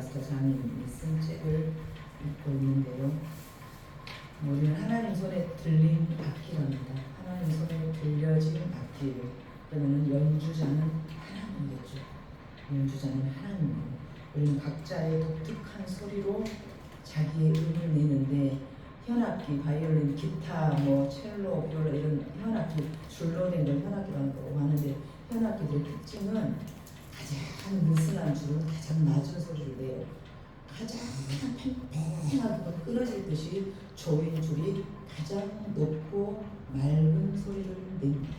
파스터 장인이 쓴 책을 읽고 있는데요. 우리는 하나님 손에 들린 악기랍니다. 하나님 손에 들려진 악기를. 그러면 연주자는 하나님이겠죠. 연주자는 하나님이에요. 우리는 각자의 독특한 소리로 자기의 음을 내는데 현악기, 바이올린, 기타, 첼로, 비올라 이런 현악기, 줄로 된 걸 현악기라고 하는데 현악기들의 특징은 가장 느슨한 줄은 가장 낮은 소리를 내요. 가장 팽팽하게 끊어질 듯이 조인 줄이 가장 높고 맑은 소리를 냅니다.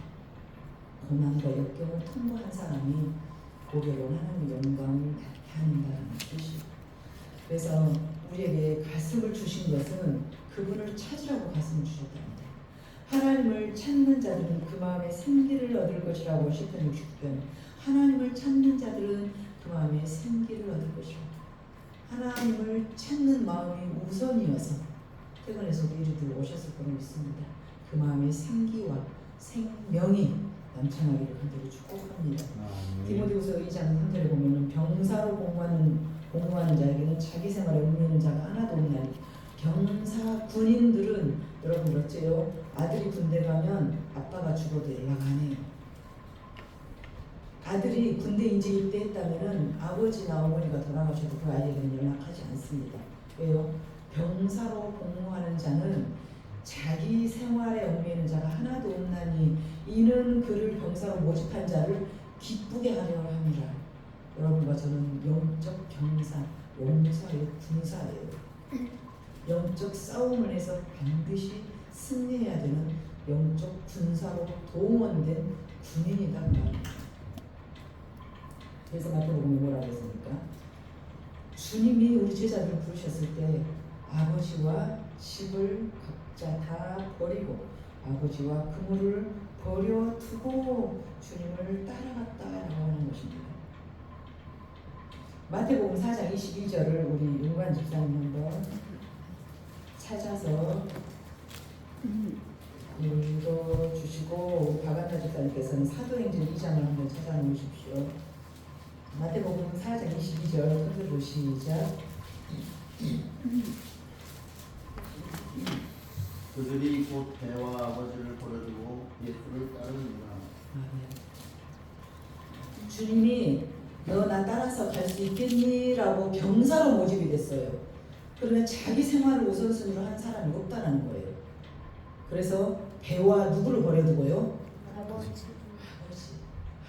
고난과 역경을 통과한 사람이 고개로 하나님의 영광을 나타낸다는 뜻이에요. 그래서 우리에게 가슴을 주신 것은 그분을 찾으라고 가슴을 주셨답니다. 하나님을 찾는 자들은 그 마음에 생기를 얻을 것이라고 시편 69편. 하나님을 찾는 자들은 그 마음에 생기를 얻을 것이라고. 하나님을 찾는 마음이 우선이어서 퇴근에서도 이리도 오셨을 거로 믿습니다. 그 마음에 생기와 생명이 넘쳐나기를 간절히 축복합니다. 디모데후서 2장 3절에 보면은 병사로 공부하는 자에게는 자기 생활에 얽매이는 자가 하나도 없나니. 병사 군인들은 여러분 어째요? 아들이 군대 가면 아빠가 죽어도 연락 안 해요. 아들이 군대 인제 입대했다면은 아버지나 어머니가 돌아가셔도 그 아이에게는 연락하지 않습니다. 왜요? 병사로 복무하는 자는 자기 생활에 얽매이는 자가 하나도 없나니 이는 그를 병사로 모집한 자를 기쁘게 하려 함이라. 여러분과 저는 영적 병사, 용사예요, 군사예요. 영적 싸움을 해서 반드시 승리해야 되는 영적 군사로 동원된 군인이다 말입니다. 그래서 마태복음에 뭐라고 했습니까? 주님이 우리 제자들을 부르셨을 때 아버지와 집을 각자 다 버리고 아버지와 그물을 버려두고 주님을 따라갔다라고 하는 것입니다. 마태복음 4장 22절을 우리 윤관 집사님 한번 찾아서 읽어주시고 박한나 집사님께서는 사도행전 2장을 한번 찾아놓으십시오. 마태복음 4장 22절 손들고 시작. 그들이 곧 배와 아버지를 버려두고 예수를 따르니라. 주님이 너 나 따라서 갈 수 있겠니? 라고 병사로 모집이 됐어요. 그러면 자기 생활을 우선순위로 한 사람이 없다는 거예요. 그래서 배와 누구를 버려두고요? 아버지.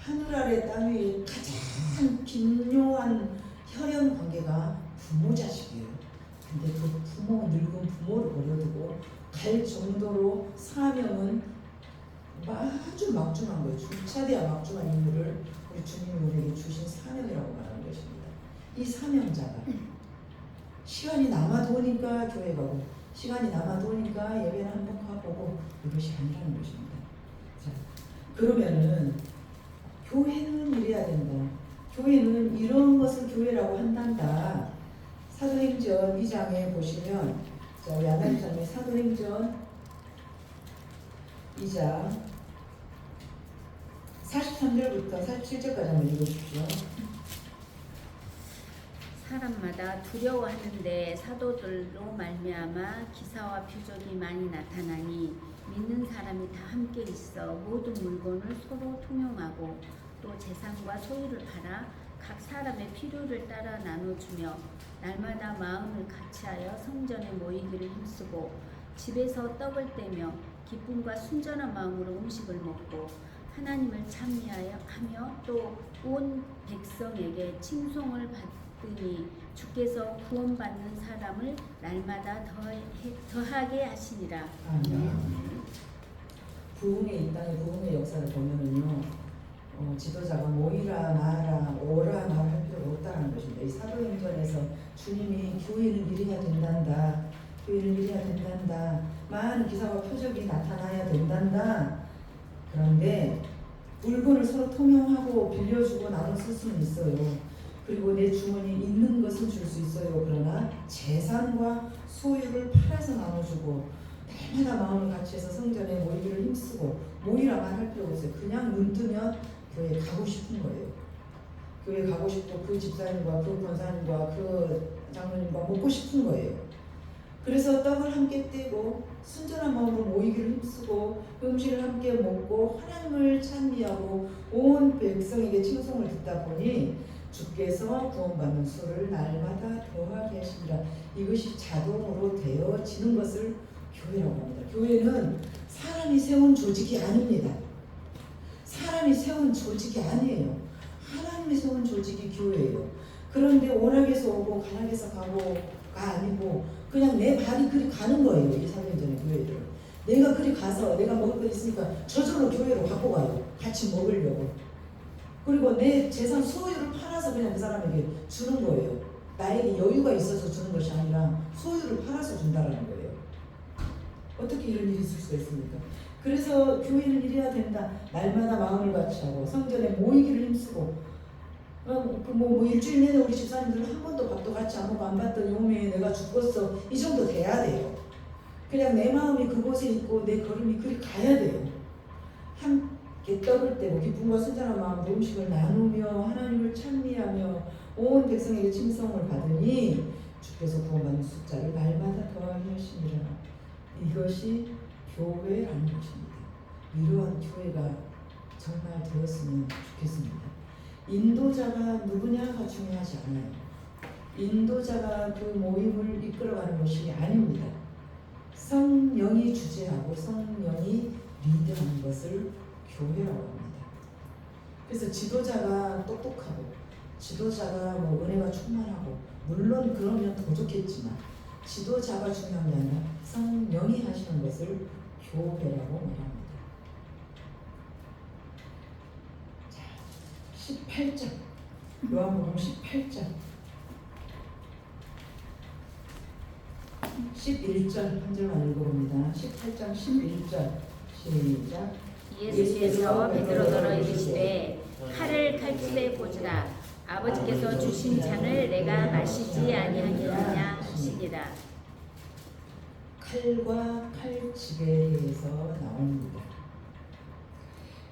하늘 아래 땅 위에 가장 긴묘한 혈연 관계가 부모 자식이에요. 근데 그 부모, 늙은 부모를 버려두고 갈 정도로 사명은 아주 막중한 거예요. 주차돼야 막중한 인물을 우리 주님이 우리에게 주신 사명이라고 말하는 것입니다. 이 사명자가 시간이 남아도니까 교회 가고 시간이 남아도니까 예배를 한번 가보고 이것이 아니라는 것입니다. 자, 그러면은 교회는 이래야 된다. 교회는 이런 것을 교회라고 한단다. 사도행전 2장에 보시면 자, 우리 아나리장의 사도행전 2장 43절부터 47절까지 한번 읽어주십시오. 사람마다 두려워하는데 사도들로 말미암아 기사와 표적이 많이 나타나니 믿는 사람이 다 함께 있어 모든 물건을 서로 통용하고 또 재산과 소유를 팔아 각 사람의 필요를 따라 나눠주며 날마다 마음을 같이하여 성전에 모이기를 힘쓰고 집에서 떡을 떼며 기쁨과 순전한 마음으로 음식을 먹고 하나님을 찬미하며 또 온 백성에게 칭송을 받으니 주께서 구원받는 사람을 날마다 더하게 하시니라. 부흥의 이 땅의 부흥의 역사를 보면은요, 지도자가 모이라 마라 오라 말할 필요가 없다는 것입니다. 이 사도행전에서 주님이 교회는 이래야 된단다, 교회는 이래야 된단다, 많은 기사와 표적이 나타나야 된단다. 그런데 물건을 서로 통용하고 빌려주고 나눠 쓸 수는 있어요. 그리고 내 주머니에 있는 것은 줄 수 있어요. 그러나 재산과 소유를 팔아서 나눠주고 날마다 마음을 같이해서 성전에 모이기를 힘쓰고 모이라 말할 필요가 없어요. 그냥 눈 뜨면 교회에 가고 싶은 거예요. 교회 가고 싶고 그 집사님과 그 권사님과 그 장로님과 먹고 싶은 거예요. 그래서 떡을 함께 떼고 순전한 마음으로 모이기를 힘쓰고 그 음식을 함께 먹고 하나님을 찬미하고 온 백성에게 칭송을 듣다 보니 주께서 구원받는 수를 날마다 더하게 하시니라. 이것이 자동으로 되어지는 것을 교회라고 합니다. 교회는 사람이 세운 조직이 아닙니다. 사람이 세운 조직이 아니에요. 하나님이 세운 조직이 교회예요. 그런데 오락에서 오고 가락에서 가고가 아니고 그냥 내 발이 그리 가는 거예요. 이 3년 전에 교회를. 내가 그리 가서 내가 먹을 거 있으니까 저절로 교회로 갖고 가요. 같이 먹으려고. 그리고 내 재산 소유를 팔아서 그냥 그 사람에게 주는 거예요. 나에게 여유가 있어서 주는 것이 아니라 소유를 팔아서 준다는 거예요. 어떻게 이런 일이 있을 수가 있습니까? 그래서 교회는 이래야 된다. 날마다 마음을 같이하고 성전에 모이기를 힘쓰고 뭐 일주일 내내 우리 집사님들은 한 번도 밥도 같이 안 먹고 안 봤더니 오메 내가 죽었어. 이 정도 돼야 돼요. 그냥 내 마음이 그곳에 있고 내 걸음이 그리 가야 돼요. 함께 떡을 떼고 기쁨과 순전한 마음으로 음식을 나누며 하나님을 찬미하며 온 백성에게 칭송을 받으니 주께서 구원받는 숫자를 날마다 더하게 하시니라. 이것이 교회라는 것입니다. 이러한 교회가 정말 되었으면 좋겠습니다. 인도자가 누구냐가 중요하지 않아요. 인도자가 그 모임을 이끌어가는 것이 아닙니다. 성령이 주재하고 성령이 리드하는 것을 교회라고 합니다. 그래서 지도자가 똑똑하고 지도자가 뭐 은혜가 충만하고 물론 그러면 더 좋겠지만 지도자가 중요한 게 아니라 성령이 하시는 것을 교회라고 말합니다. 자, 18장 요한복음 18장 11절 한 절만 읽어봅니다. 18장 11절 시작. 예수께서 베드로더러 이르시되 칼을 칼집에 꽂으라. 아버지께서 주신 잔을 내가 마시지 아니하겠느냐 하시니라. 칼과 칼집에 대해서 나옵니다.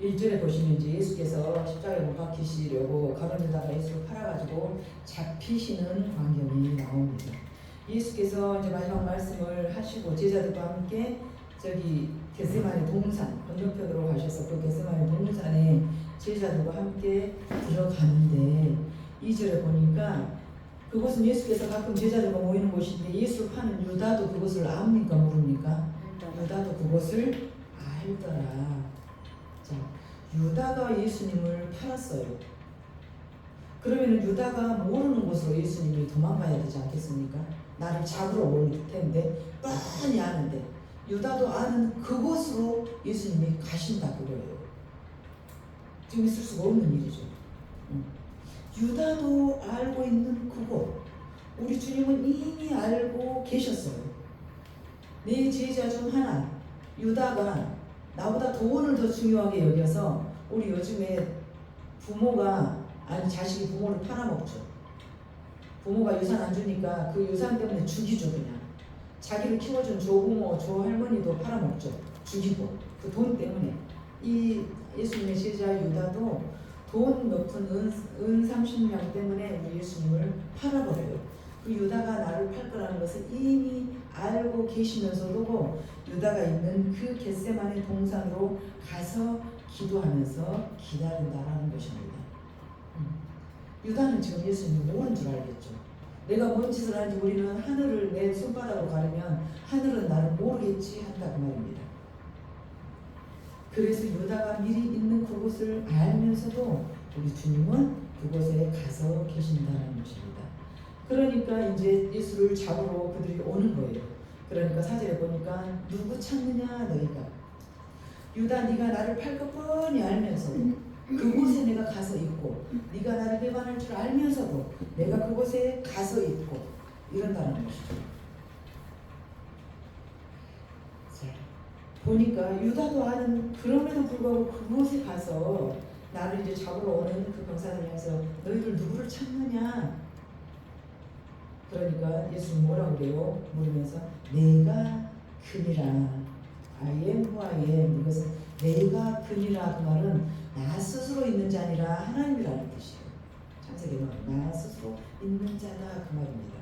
1절에 보시면 이제 예수께서 십자가에 못 박히시려고 가론유다가 예수를 팔아가지고 잡히시는 광경이 나옵니다. 예수께서 이제 마지막 말씀을 하시고 제자들과 함께 저기 겟세마네 동산 건너편으로 가셔서 그 겟세마네 동산에 제자들과 함께 들어가는데 2절에 보니까 그곳은 예수께서 가끔 제자들과 모이는 곳인데 예수를 파는 유다도 그곳을 압니까 모릅니까? 유다도 그곳을 알더라. 자, 유다가 예수님을 팔았어요. 그러면 유다가 모르는 곳으로 예수님이 도망가야 되지 않겠습니까? 나를 잡으러 올 텐데 뻔히 아는데 유다도 아는 그곳으로 예수님이 가신다 그거예요. 지금 있을 수가 없는 일이죠. 유다도 알고 있는 그곳, 우리 주님은 이미 알고 계셨어요. 내 제자 중 하나 유다가 나보다 돈을 더 중요하게 여겨서 우리 요즘에 부모가 아니 자식이 부모를 팔아먹죠. 부모가 유산 안 주니까 그 유산 때문에 죽이죠. 그냥 자기를 키워준 조부모 조할머니도 팔아먹죠. 죽이고 그 돈 때문에. 이 예수님의 제자 유다도 돈 높은 은 30냥 때문에 우리 예수님을 팔아버려요. 그 유다가 나를 팔 거라는 것을 이미 알고 계시면서도 유다가 있는 그 겟세마네 동산으로 가서 기도하면서 기다린다라는 것입니다. 유다는 지금 예수님을 모르는 줄 알겠죠. 내가 뭔 짓을 하는지 우리는 하늘을 내 손바닥으로 가르면 하늘은 나를 모르겠지 한다고 말입니다. 그래서 유다가 미리 있는 그곳을 알면서도 우리 주님은 그곳에 가서 계신다는 것입니다. 그러니까 이제 예수를 잡으러 그들이 오는 거예요. 그러니까 4절에 보니까 누구 찾느냐 너희가. 유다 네가 나를 팔 것 뻔히 알면서도 그곳에 내가 가서 있고 네가 나를 배반할 줄 알면서도 내가 그곳에 가서 있고 이런다는 것이죠. 자, 보니까 유다도 아는 그럼에도 불구하고 그곳에 가서 나를 이제 잡으러 오는 그 병사들을 향해서 너희들 누구를 찾느냐. 그러니까 예수님 뭐라고 그래요? 물으면서 내가 그니라. I am who I am. 이것은 내가 그니라 그 말은 나 스스로 있는 자 아니라 하나님이라는 뜻이에요. 자, 창세기는 나 스스로 있는 자다 그 말입니다.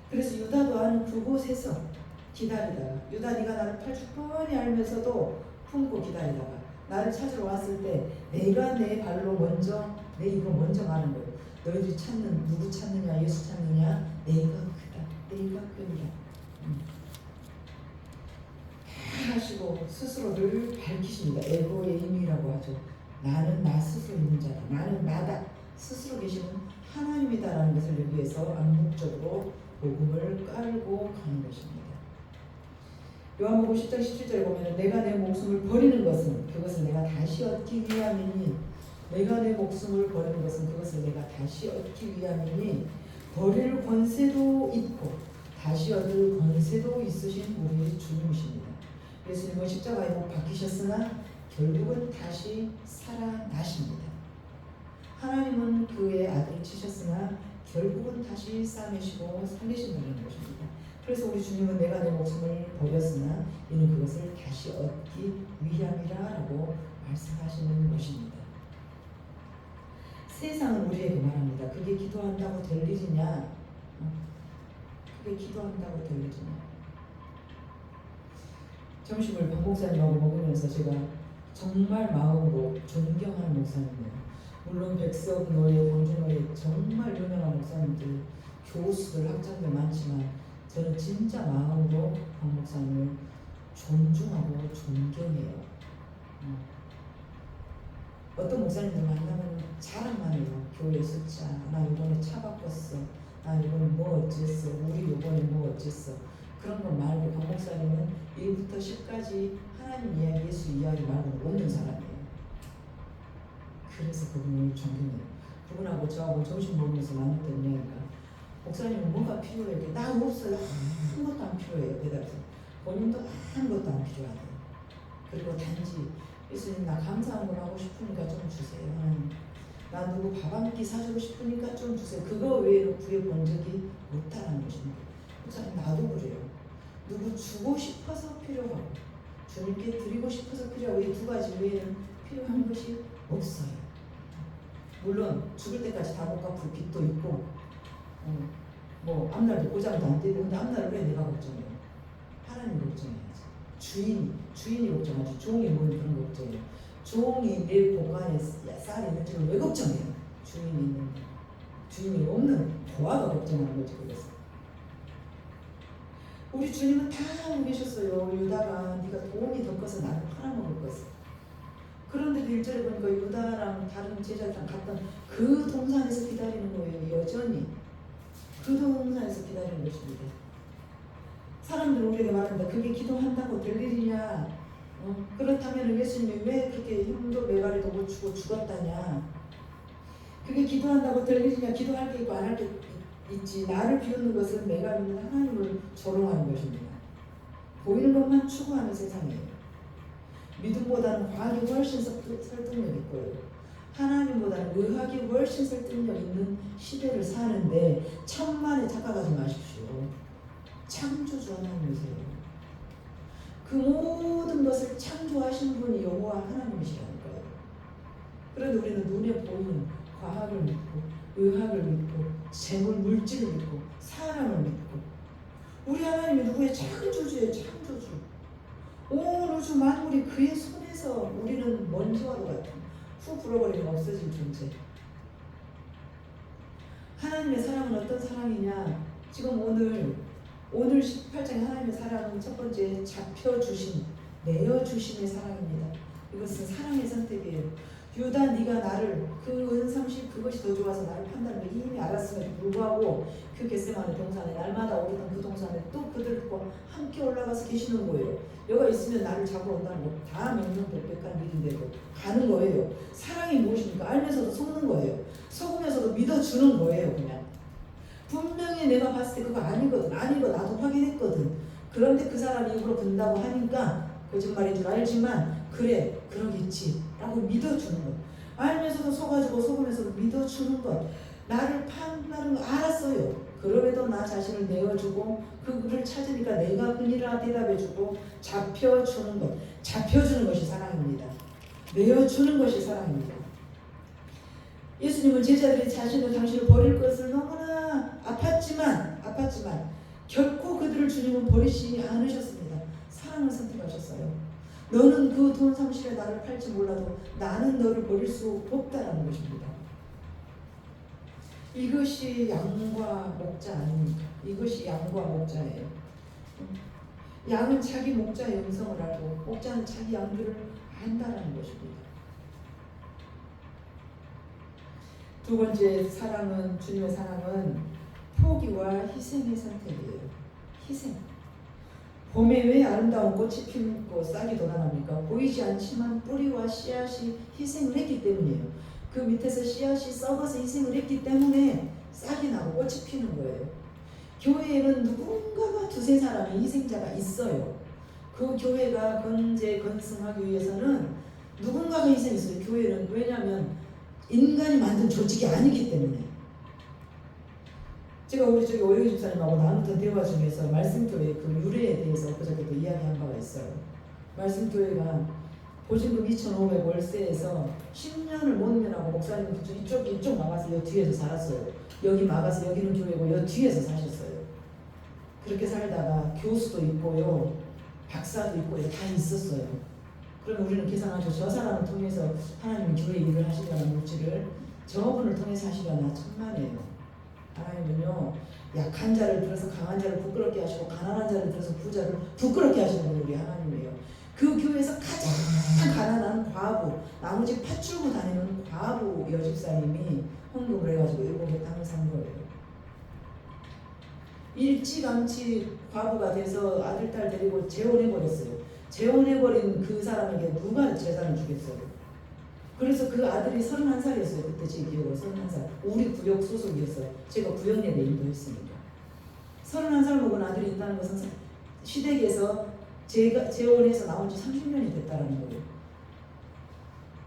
그래서 유다 또한 그곳에서 기다리다가 유다 네가 나를 팔줄 뻔히 알면서도 품고 기다리다가 나를 찾으러 왔을 때 내가 내 발로 먼저 내 입으로 먼저 말한 거예요. 너희들이 찾는 누구 찾느냐 예수 찾느냐 내가 그다 내가 그니라 다 하시고 스스로 늘 밝히십니다. 에고의 의미라고 하죠. 나는 나 스스로 있는 자다. 나는 나다. 스스로 계시는 하나님이다라는 것을 여기에서 암묵적으로 복음을 깔고 가는 것입니다. 요한복음 10장 17절에 보면 내가 내 목숨을 버리는 것은 그것을 내가 다시 얻기 위함이니 내가 내 목숨을 버리는 것은 그것을 내가 다시 얻기 위함이니 버릴 권세도 있고 다시 얻을 권세도 있으신 우리 주님이십니다. 예수님은 십자가에 못 박히셨으나 결국은 다시 살아나십니다. 하나님은 그의 아들을 치셨으나 결국은 다시 싸매시고 살리신다는 것입니다. 그래서 우리 주님은 내가 내 목숨을 버렸으나 이는 그것을 다시 얻기 위함이라고 말씀하시는 것입니다. 세상은 우리에게 말합니다. 그게 기도한다고 될 일이냐? 그게 기도한다고 될 일이냐? 점심을 박 목사님하고 먹으면서 제가 정말 마음으로 존경하는 목사님이에요. 물론 백석 노예, 광주 노예 정말 유명한 목사님들, 교수들, 학자들 많지만 저는 진짜 마음으로 박 목사님을 존중하고 존경해요. 어떤 목사님들 만나면 자랑만 해요. 교회 숫자, 나 이번에 차 바꿨어. 나 이번에 뭐 어쨌어. 우리 이번에 뭐 어쨌어. 그런 거 말고 박 목사님은 1부터 10까지 하나님 이야기, 예수 이야기 말고는 없는 사람이에요. 그래서 그분을 존경해요. 그분하고 저하고 점심 먹으면서 나눴던 이야기가 목사님은 뭐가 필요해요? 나 없어요. 아무것도 안 필요해요. 대답해서 본인도 아무것도 안 필요하대요. 그리고 단지 예수님 나 감사한 걸 하고 싶으니까 좀 주세요. 나 누구 밥 한 끼 사주고 싶으니까 좀 주세요. 그거 외에는 구해본 적이 없다는 것입니다. 목사님 나도 그래요. 누구 주고 싶어서 필요하고 주님께 드리고 싶어서 필요하고 이 두 가지 외에는 필요한 것이 없어요. 물론 죽을 때까지 다 못 갚을 빚도 있고 뭐 앞날도 보장도 안 되고 근데 앞날을 왜 내가 걱정해요? 하나님 걱정해야지. 주인이 걱정하지. 종이 뭘 그런 거 걱정해요. 종이 내 보관에 쌀이 있는지를 왜 걱정해요? 주인이 없는 보아가 걱정하는 거지. 그래서 우리 주님은 다 알고 계셨어요. 유다가 네가 돈이 더 커서 나를 팔아먹을 것을. 그런데 1절에 보니까 유다랑 다른 제자들랑 갔던 그 동산에서 기다리는 거예요. 여전히 그 동산에서 기다리는 것입니다. 사람들 우리에게 말합니다. 그게 기도한다고 될 일이냐? 그렇다면 예수님이 왜 그렇게 흉도 메가리도 못 주고 죽었다냐? 그게 기도한다고 될 일이냐? 기도할 게 있고 안 할 게 있지. 나를 비웃는 것은 내가 믿는 하나님을 조롱하는 것입니다. 보이는 것만 추구하는 세상이에요. 믿음보다는 과학이 훨씬 설득력 있고요. 하나님보다는 의학이 훨씬 설득력 있는 시대를 사는데 천만에 착각하지 마십시오. 창조주 하나님이세요. 그 모든 것을 창조하신 분이 여호와 하나님이시라니까요. 그런데 우리는 눈에 보이는 과학을 믿고 의학을 믿고 재물 물질을 믿고 사람을 믿고 우리 하나님이 누구의 창조주예요. 창조주. 온 우주 만물이 그의 손에서 우리는 먼지와도 같은 후 불어버리면 없어질 존재. 하나님의 사랑은 어떤 사랑이냐? 지금 오늘 18장의 하나님의 사랑은 첫 번째 잡혀주심, 내어주심의 사랑입니다. 이것은 사랑의 선택이에요. 유다 네가 나를 그 은삼십 그것이 더 좋아서 나를 판단을 이미 알았음에도 불구하고 그 겟세마네 동산에 날마다 오르던 그 동산에 또 그들과 함께 올라가서 계시는 거예요. 여가 있으면 나를 잡으러 온다는 거 다 명명백백한 일인데도 가는 거예요. 사랑이 무엇입니까? 알면서도 속는 거예요. 속으면서도 믿어주는 거예요. 그냥 분명히 내가 봤을 때 그거 아니거든. 아니고 나도 확인했거든. 그런데 그 사람이 입으로 분다고 하니까 거짓말인 줄 알지만 그래 그러겠지 라고 믿어주는 것. 알면서도 속아주고 속으면서도 믿어주는 것. 나를 판단하는 거 알았어요. 그럼에도 나 자신을 내어주고 그를 찾으니까 내가 그니라 대답해주고 잡혀주는 것. 잡혀주는 것이 사랑입니다. 내어주는 것이 사랑입니다. 예수님은 제자들이 자신을 당신을 버릴 것을 너무나 아팠지만 결코 그들을 주님은 버리시지 않으셨습니다. 사랑을 선택하셨어요. 너는 그 돈 30에 나를 팔지 몰라도 나는 너를 버릴 수 없다라는 것입니다. 이것이 양과 목자 아닙니까? 이것이 양과 목자예요. 양은 자기 목자의 음성을 알고 목자는 자기 양들을 안다라는 것입니다. 두 번째 사랑은, 주님의 사랑은 포기와 희생의 선택이에요. 희생. 봄에 왜 아름다운 꽃이 피고 싹이 돋아납니까? 보이지 않지만 뿌리와 씨앗이 희생을 했기 때문이에요. 그 밑에서 씨앗이 썩어서 희생을 했기 때문에 싹이 나고 꽃이 피는 거예요. 교회에는 누군가가 두세 사람의 희생자가 있어요. 그 교회가 건승하기 위해서는 누군가가 희생이 있어요. 교회는. 왜냐하면 인간이 만든 조직이 아니기 때문에. 제가 우리 저기 오영희 집사님하고 나눴던 대화 중에서 말씀교회 그 유래에 대해서 그저께도 이야기한 바가 있어요. 말씀교회가 보증금 2,500 월세에서 10년을 못 면하고 목사님 이쪽 막아서 여 뒤에서 살았어요. 여기 막아서 여기는 교회고 여 뒤에서 사셨어요. 그렇게 살다가 교수도 있고요, 박사도 있고요, 다 있었어요. 그러면 우리는 계산하죠. 저 사람을 통해서 하나님은 교회 일을 하시려나 물질을 저분을 통해서 하시려나 천만에요. 하나님은요, 약한 자를 들어서 강한 자를 부끄럽게 하시고 가난한 자를 들어서 부자를 부끄럽게 하시는 분이 우리 하나님이에요. 그 교회에서 가장 가난한 과부, 나머지 팥줄고 다니는 과부 여집사님이 헌금을 해가지고 7개 땅을 산 거예요. 일찌감치 과부가 돼서 아들, 딸 데리고 재혼해버렸어요. 재혼해버린 그 사람에게 누가 재산을 주겠어요? 그래서 그 아들이 31살이었어요. 그때 제 기억으로 31살. 우리 구역 소속이었어요. 제가 구역내에 인도했으니까. 31살 먹은 아들이 있다는 것은 시댁에서 제가 재혼해서 나온 지 30년이 됐다는 거예요.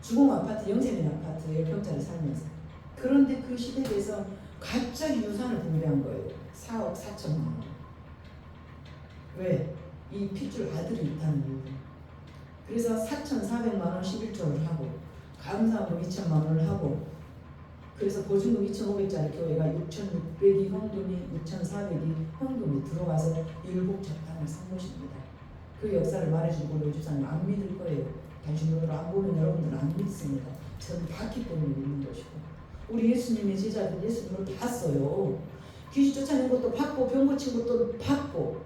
주공 아파트, 영세민 아파트 10평짜리 살면서. 그런데 그 시댁에서 갑자기 유산을 분배한 거예요. 4억 4천만 원. 왜? 이 핏줄 아들이 있다는 이유. 그래서 4,400만 원 11조를 하고 감사함으로 2천만 원을 하고, 그래서 보증금 2,500짜리 교회가 6,600이 헌금이 6,400이 헌금이 들어와서 7차 땅을 산 것입니다. 그 역사를 말해주고 우리 집사님 안 믿을 거예요. 당신 눈으로 안 보면 여러분들은 안 믿습니다. 저는 봤기 때문에 믿는 것이고, 우리 예수님의 제자들 예수님을 봤어요. 귀신 쫓아낸 것도 봤고 병 고친 것도 봤고.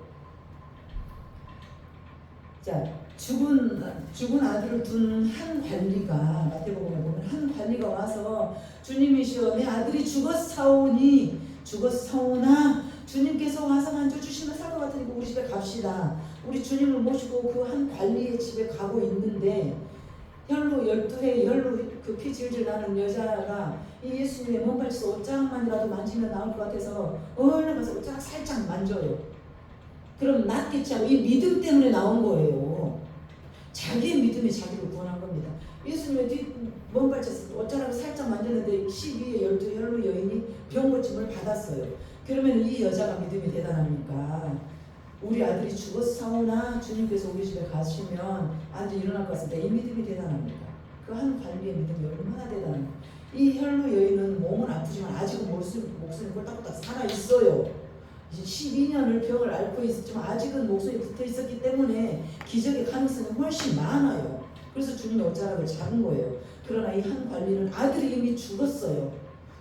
자, 죽은 아들을 둔 한 관리가, 마태복음에 보면 한 관리가 와서 주님이시여 내 아들이 죽었사오나 주님께서 와서 만져주시면 살 것 같으니까 우리 집에 갑시다. 우리 주님을 모시고 그 한 관리의 집에 가고 있는데 혈로 12회 혈로 그 피 질질 나는 여자가 이 예수님의 몸발치서 옷장만이라도 만지면 나올 것 같아서 얼른 가서 옷장 살짝 만져요. 그럼 낫겠지 하고 이 믿음 때문에 나온 거예요. 자기의 믿음이 자기를 구원한 겁니다. 예수님의 몸발치서 옷장을 살짝 만졌는데 12의 12 혈로 여인이 병 고침을 받았어요. 그러면 이 여자가 믿음이 대단합니까? 우리 아들이 죽었사오나 주님께서 우리 집에 가시면 아들이 일어날 것 같습니다. 이 믿음이 대단합니다. 그 한 관리의 믿음이 얼마나 대단합니까? 이 혈로 여인은 몸은 아프지만 아직은 목소리 꼴딱꼴딱 살아있어요. 이제 12년을 병을 앓고 있었지만 아직은 목소리 붙어 있었기 때문에 기적의 가능성이 훨씬 많아요. 그래서 주님이 옷자락을 잡은 거예요. 그러나 이 한 관리는 아들이 이미 죽었어요.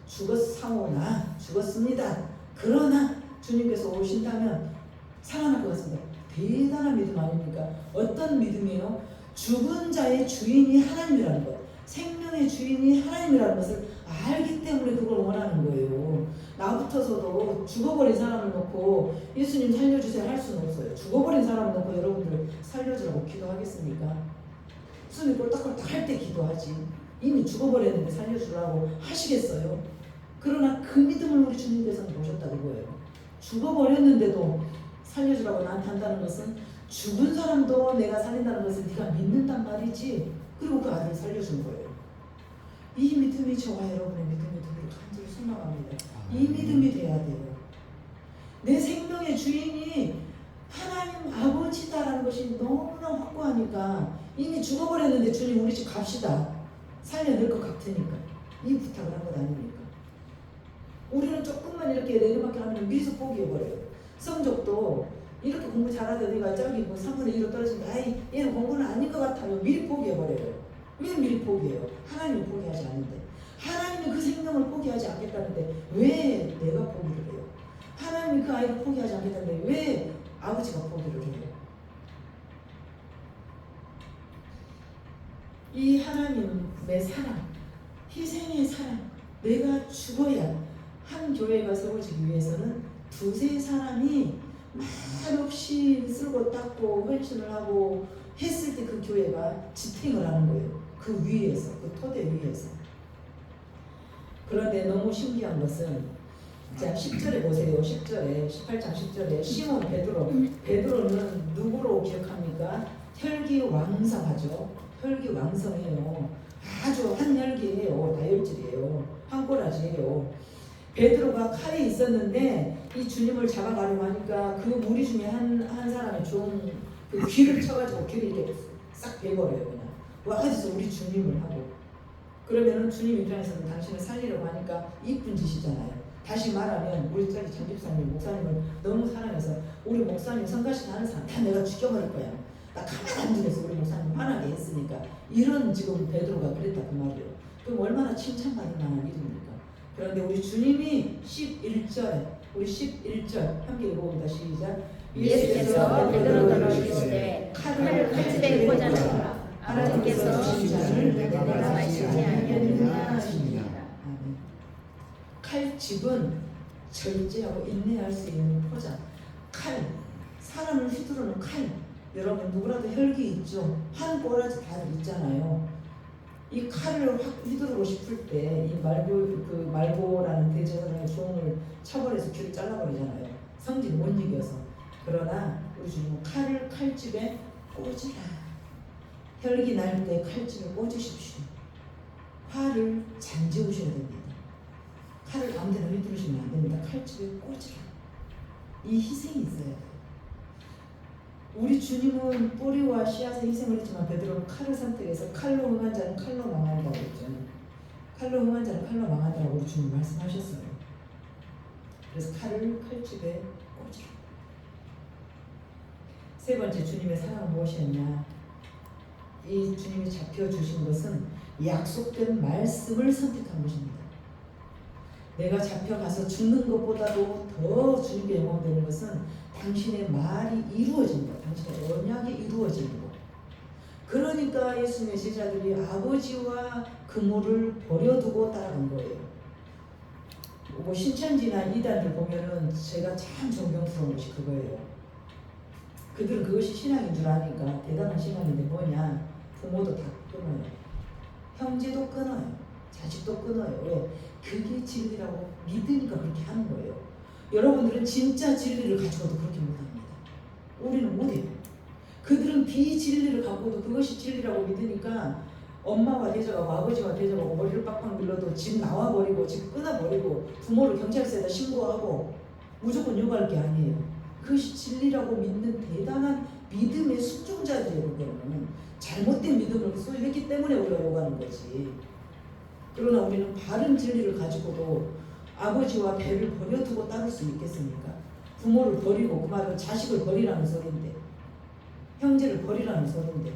죽었습니다. 그러나 주님께서 오신다면 살아날 것 같습니다. 대단한 믿음 아닙니까? 어떤 믿음이에요? 죽은 자의 주인이 하나님이라는 것, 생명의 주인이 하나님이라는 것을 알기 때문에 그걸 원하는 거예요. 나 붙어서도 죽어버린 사람을 놓고 예수님 살려주세요 할 수는 없어요. 죽어버린 사람을 놓고 여러분들 살려주라고 기도하겠습니까? 숨이 꼴딱꼴딱 할 때 기도하지. 이미 죽어버렸는데 살려주라고 하시겠어요? 그러나 그 믿음을 우리 주님께서는 보셨다 그거예요. 죽어버렸는데도 살려주라고 나한테 한다는 것은 죽은 사람도 내가 살린다는 것을 네가 믿는단 말이지. 그리고 그 아들을 살려준 거예요. 이 믿음이 저와 여러분의 믿음이 되기를 간절히 소망합니다. 이 믿음이 돼야 돼요. 내 생명의 주인이 하나님 아버지다라는 것이 너무나 확고하니까 이미 죽어버렸는데 주님 우리 집 갑시다. 살려낼 것 같으니까. 이 부탁을 한 것 아닙니까? 우리는 조금만 이렇게 내리막길 하면 미리서 포기해버려요. 성적도 이렇게 공부 잘하던 애가 저기 뭐 3분의 1로 떨어지니까 아이 얘는 공부는 아닌 것 같아요. 미리 포기해버려요. 왜 미리 포기해요? 하나님이 포기하지 않는데. 하나님이 그 생명을 포기하지 않겠다는데 왜 내가 포기를 해요? 하나님이 그 아이를 포기하지 않겠다는데 왜 아버지가 포기를 해요? 이 하나님의 사랑, 희생의 사랑, 내가 죽어야 한 교회가 세워지기 위해서는 두세 사람이 말없이 쓸고 닦고 헌신을 하고 했을 때 그 교회가 지탱을 하는 거예요. 그 위에서, 그 토대 위에서. 그런데 너무 신기한 것은 자 10절에 보세요. 10절에 18장 10절에 시몬 베드로는 누구로 기억합니까? 혈기왕성하죠. 혈기왕성해요. 아주 한혈기예요. 다혈질이에요. 한 꼬라지예요. 베드로가 칼이 있었는데 이 주님을 잡아가려고 하니까 그 무리 중에 한 사람이 좀 그 귀를 쳐가지고 귀를 이렇게 싹 베버려요. 그냥 와가지고 우리 주님을 하고 그러면은 주님 입장에서는 당신을 살리려고 하니까 이쁜 짓이잖아요. 다시 말하면 우리 저기 장집사님 목사님을 너무 사랑해서 우리 목사님 성가신 하는 사람 다 내가 죽여버릴 거야. 나 가만 안 두겠어. 우리 목사님 화나게 했으니까 이런 지금 베드로가 그랬다 그 말이에요. 그럼 얼마나 칭찬받을 만한 일입니까? 그런데 우리 주님이 11절에 우리 11절 함께 읽어봅니다. 시작. 예수께서 베드로더러 이르시되 칼을 칼집에 꽂아라. 아버지께서 주신 잔을 내가 마시지 아니하느냐 하시니라. 칼집은 절제하고 인내할 수 있는 포장. 칼, 사람을 휘두르는 칼. 여러분 누구라도 혈기 있죠? 한 꼬라지 다 있잖아요. 이 칼을 확 휘두르고 싶을 때 이 말고라는 대제사장의 종을 처벌해서 귀를 잘라버리잖아요. 성질 못 이겨서. 그러나 우리 주님은 칼을 칼집에 꽂으라. 혈기 날 때 칼집에 꽂으십시오. 화를 잠재우셔야 됩니다. 칼을 아무데나 휘두르시면 안 됩니다. 칼집에 꽂으라. 이 희생이 있어야 돼요. 우리 주님은 뿌리와 씨앗의 희생을 했지만 베드로는 칼을 선택해서 칼로 흥한 자는 칼로 망한다고 했잖아요. 칼로 흥한 자는 칼로 망한다고 우리 주님 말씀하셨어요. 그래서 칼을 칼집에 꽂으라. 세 번째 주님의 사랑은 무엇이었냐? 이 주님이 잡혀주신 것은 약속된 말씀을 선택한 것입니다. 내가 잡혀가서 죽는 것보다도 더 주님께 영광되는 것은 당신의 말이 이루어진 것, 당신의 언약이 이루어진 것. 그러니까 예수님의 제자들이 아버지와 그물을 버려두고 따라간 거예요. 뭐 신천지나 이단들 보면은 제가 참 존경스러운 것이 그거예요. 그들은 그것이 신앙인 줄 아니까 대단한 신앙인데 뭐냐? 부모도 다 끊어요. 형제도 끊어요. 자식도 끊어요. 왜? 그게 진리라고 믿으니까 그렇게 하는 거예요. 여러분들은 진짜 진리를 가지고도 그렇게 못합니다. 우리는 못해요. 그들은 비진리를 갖고도 그것이 진리라고 믿으니까 엄마와 대적하고 아버지와 대적하고 머리를 빡빡 밀어도 집 나와버리고 집 끊어버리고 부모를 경찰서에다 신고하고 무조건 욕할 게 아니에요. 그것이 진리라고 믿는 대단한 믿음의 순종자들이에요. 그거는 잘못된 믿음을 소유했기 때문에 우리가 욕하는 거지. 그러나 우리는 바른 진리를 가지고도 아버지와 배를 버려두고 따를 수 있겠습니까? 부모를 버리고 그 말은 자식을 버리라는 소리인데 형제를 버리라는 소리인데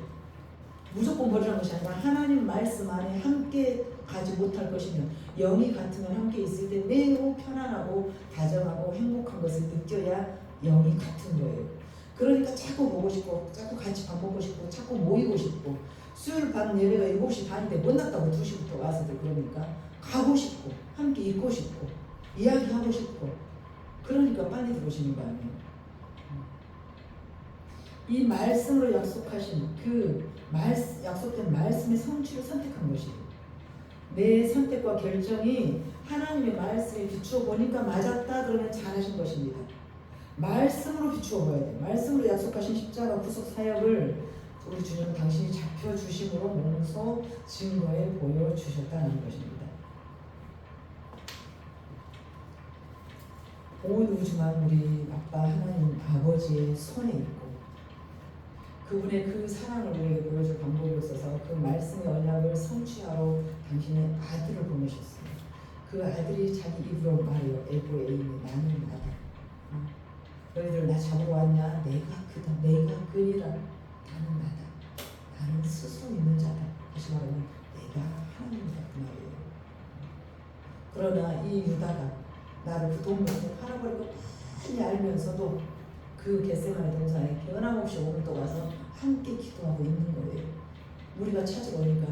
무조건 버리라는 것이 아니라 하나님 말씀 안에 함께 가지 못할 것이면 영이 같으면 함께 있을 때 매우 편안하고 다정하고 행복한 것을 느껴야 영이 같은 거예요. 그러니까 자꾸 보고 싶고 자꾸 같이 밥 먹고 싶고 자꾸 모이고 싶고 수요일 밤 예배가 7시 반인데 못 났다고 2시부터 와서들 그러니까 가고 싶고 함께 있고 싶고 이야기하고 싶고 그러니까 빨리 들어오시는 거 아니에요. 이 말씀으로 약속하신 약속된 말씀의 성취를 선택한 것이에요. 내 선택과 결정이 하나님의 말씀에 비추어 보니까 맞았다 그러면 잘하신 것입니다. 말씀으로 비추어 봐야 돼요. 말씀으로 약속하신 십자가 구속 사역을 우리 주님은 당신이 잡혀주심으로 몸소 증거해 보여주셨다는 것입니다. 온 우주만 우리 아빠 하나님 아버지의 손에 있고 그분의 그 사랑을 우리에게 보여줄 방법이 없어서 그 말씀의 언약을 성취하러 당신의 아들을 보내셨어요. 그 아들이 자기 입으로 말해요. 에고에이니 나는 나다. 너희들 나 잡으러 왔냐? 내가 그다. 내가 그니라. 나는 나다. 나는 스스로 있는 자다. 다시 말하면 내가 하나님이다 그 말이에요. 그러나 이 유다가 나를 그 동물을 팔아버리고 많이 알면서도 그 겟세마네 동산에 변함없이 오늘 또 와서 함께 기도하고 있는 거예요. 우리가 찾으러 오니까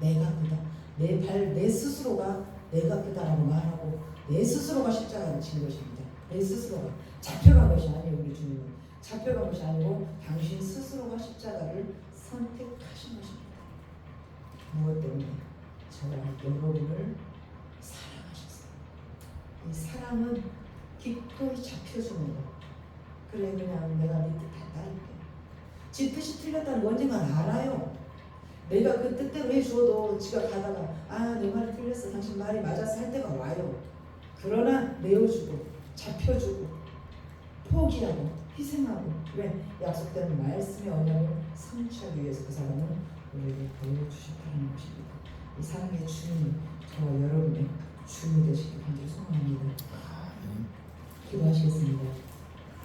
내가 그다. 내 스스로가 내가 그다라고 말하고 내 스스로가 십자가를 진 것입니다. 내 스스로가 잡혀간 것이 아니에요. 우리 주님은 잡혀간 것이 아니고 당신 스스로가 십자가를 선택하신 것입니다. 무엇 때문에? 저와 여러분을 사랑하셨어요. 이 사랑은 기꺼이 잡혀주는 거. 그래 그냥 내가 네 뜻 다 따를게. 지 뜻이 틀렸다는 거 언젠간 알아요. 내가 그 뜻대로 해주어도 지가 가다가 내 말이 틀렸어. 당신 말이 맞았어 할 때가 와요. 그러나 내어주고 잡혀주고 포기하고 희생하고 왜? 약속된 말씀의 언약을 성취하기 위해서 그 사람은 우리에게 보여주셨다는 것입니다. 이 사랑의 주님 저와 여러분의 주님이 되시길 간절히 소망합니다. 기도하시겠습니다.